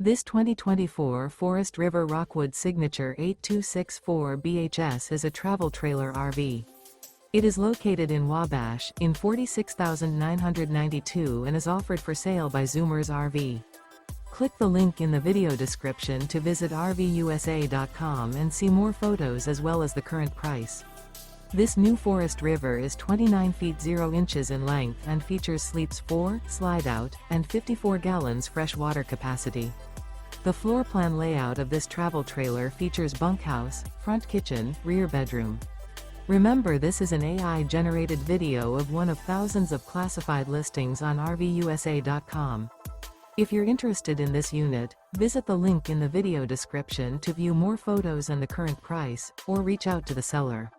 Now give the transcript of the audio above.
This 2024 Forest River Rockwood Signature 8264 BHS is a travel trailer RV. It is located in Wabash, in 46,992 and is offered for sale by Zoomers RV. Click the link in the video description to visit RVUSA.com and see more photos as well as the current price. This new Forest River is 29 feet 0 inches in length and features sleeps 4, slide-out, and 54 gallons fresh water capacity. The floor plan layout of this travel trailer features bunkhouse, front kitchen, rear bedroom. Remember, this is an AI-generated video of one of thousands of classified listings on RVUSA.com. If you're interested in this unit, visit the link in the video description to view more photos and the current price, or reach out to the seller.